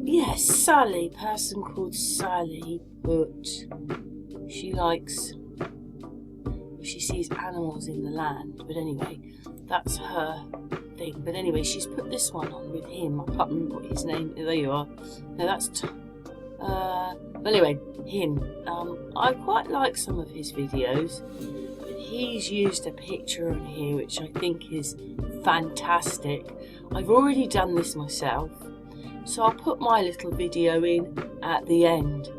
Yes, Sally, person called Sally, but she likes, she sees animals in the land, but anyway, that's her thing. But anyway, she's put this one on with him. I can't remember what his name is. There you are. No, that's but anyway, him. I quite like some of his videos, but he's used a picture on here which I think is fantastic. I've already done this myself, so I'll put my little video in at the end,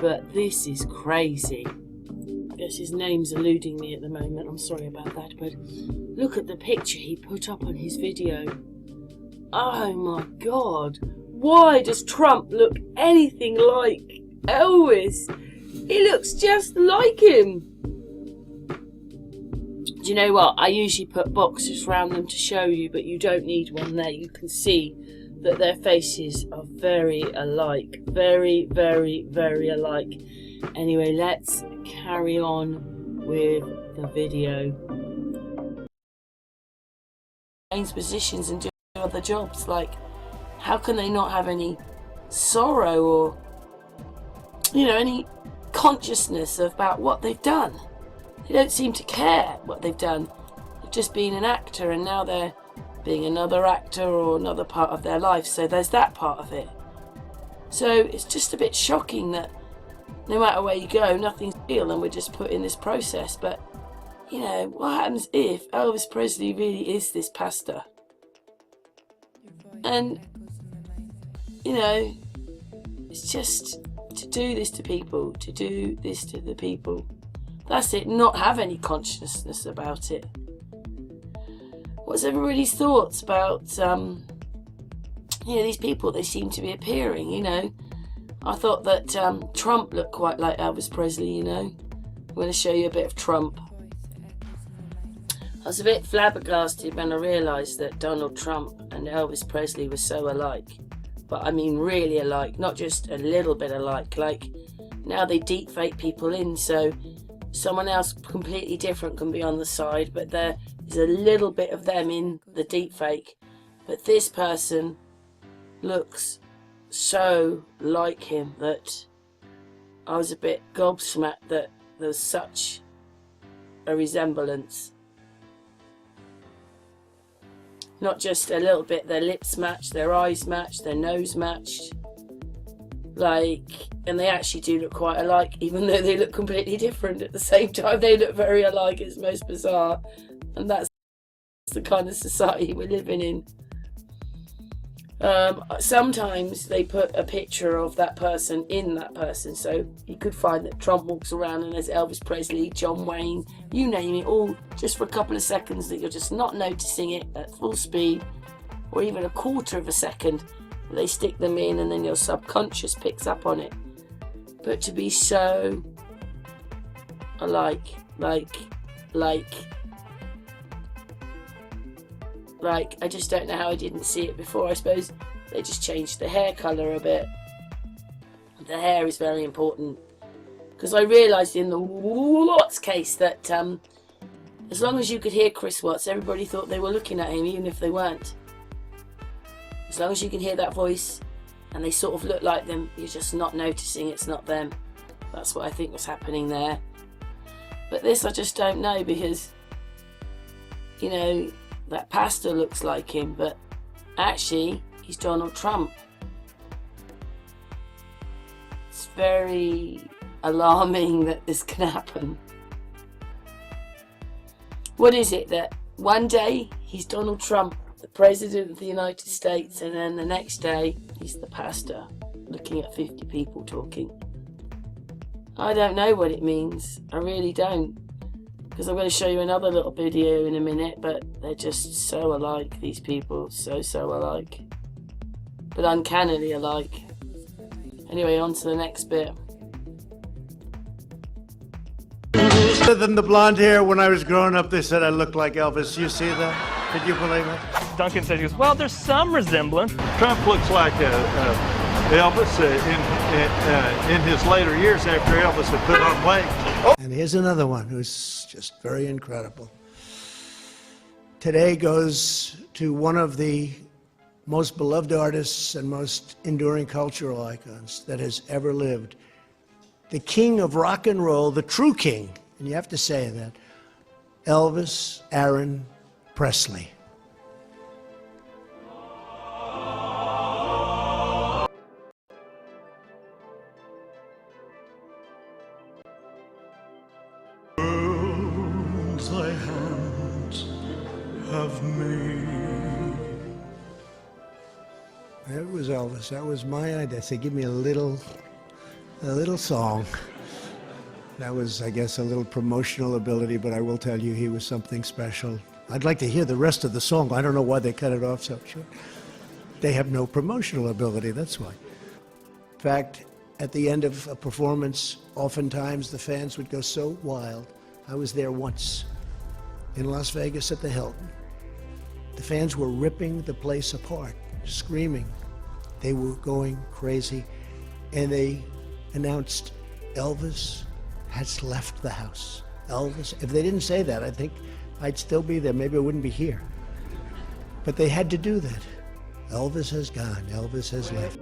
but this is crazy. I guess his name's eluding me at the moment, I'm sorry about that, but look at the picture he put up on his video. Oh my god, why does Trump look anything like Elvis? He looks just like him. Do you know what, I usually put boxes around them to show you, but you don't need one there. You can see that their faces are very alike, very, very, very alike. Anyway, let's carry on with the video. Change positions and do other jobs. Like, how can they not have any sorrow or, you know, any consciousness about what they've done? They don't seem to care what they've done. They've just been an actor, and now they're being another actor or another part of their life, so there's that part of it. So it's just a bit shocking that no matter where you go, nothing's real and we're just put in this process. But, you know, what happens if Elvis Presley really is this pastor? And, you know, it's just to do this to people, to do this to the people. That's it, not have any consciousness about it. What's everybody's thoughts about, you know, these people? They seem to be appearing, you know. I thought that Trump looked quite like Elvis Presley, you know. I'm going to show you a bit of Trump. I was a bit flabbergasted when I realised that Donald Trump and Elvis Presley were so alike. But I mean really alike, not just a little bit alike. Like, now they deep fake people in, so someone else completely different can be on the side, but there is a little bit of them in the deep fake. But this person looks so like him that I was a bit gobsmacked that there's such a resemblance. Not just a little bit, their lips matched, their eyes matched, their nose matched. Like, and they actually do look quite alike, even though they look completely different at the same time. They look very alike. It's most bizarre. And that's the kind of society we're living in. Sometimes they put a picture of that person in that person, so you could find that Trump walks around and there's Elvis Presley, John Wayne, you name it, all just for a couple of seconds that you're just not noticing it at full speed, or even a quarter of a second. They stick them in and then your subconscious picks up on it. But to be so alike, like, I just don't know how I didn't see it before. I suppose they just changed the hair colour a bit. The hair is very important, because I realised in the Watts case that as long as you could hear Chris Watts, everybody thought they were looking at him, even if they weren't. As long as you can hear that voice and they sort of look like them, you're just not noticing it's not them. That's what I think was happening there. But this I just don't know, because, you know, that pastor looks like him, but actually he's Donald Trump. It's very alarming that this can happen. What is it that one day he's Donald Trump, the President of the United States, and then the next day he's the pastor looking at 50 people talking? I don't know what it means. I really don't. Because I'm going to show you another little video in a minute, but they're just so alike, these people. So alike. But uncannily alike. Anyway, on to the next bit. Other than the blonde hair, when I was growing up, they said I looked like Elvis. You see that? Could you believe it? Duncan said, he goes, well, there's some resemblance. Trump looks like Elvis in his later years after Elvis had put on weight. And here's another one who's just very incredible. Today goes to one of the most beloved artists and most enduring cultural icons that has ever lived. The king of rock and roll, the true king, and you have to say that, Elvis Aaron Presley. Worlds thy hands have made. That was Elvis. That was my idea. I said, give me a little song. That was, I guess, a little promotional ability, but I will tell you he was something special. I'd like to hear the rest of the song. I don't know why they cut it off so short. They have no promotional ability, that's why. In fact, at the end of a performance, oftentimes the fans would go so wild. I was there once in Las Vegas at the Hilton. The fans were ripping the place apart, screaming. They were going crazy, and they announced Elvis has left the house. Elvis, if they didn't say that, I think I'd still be there. Maybe I wouldn't be here. But they had to do that. Elvis has gone. Elvis has left.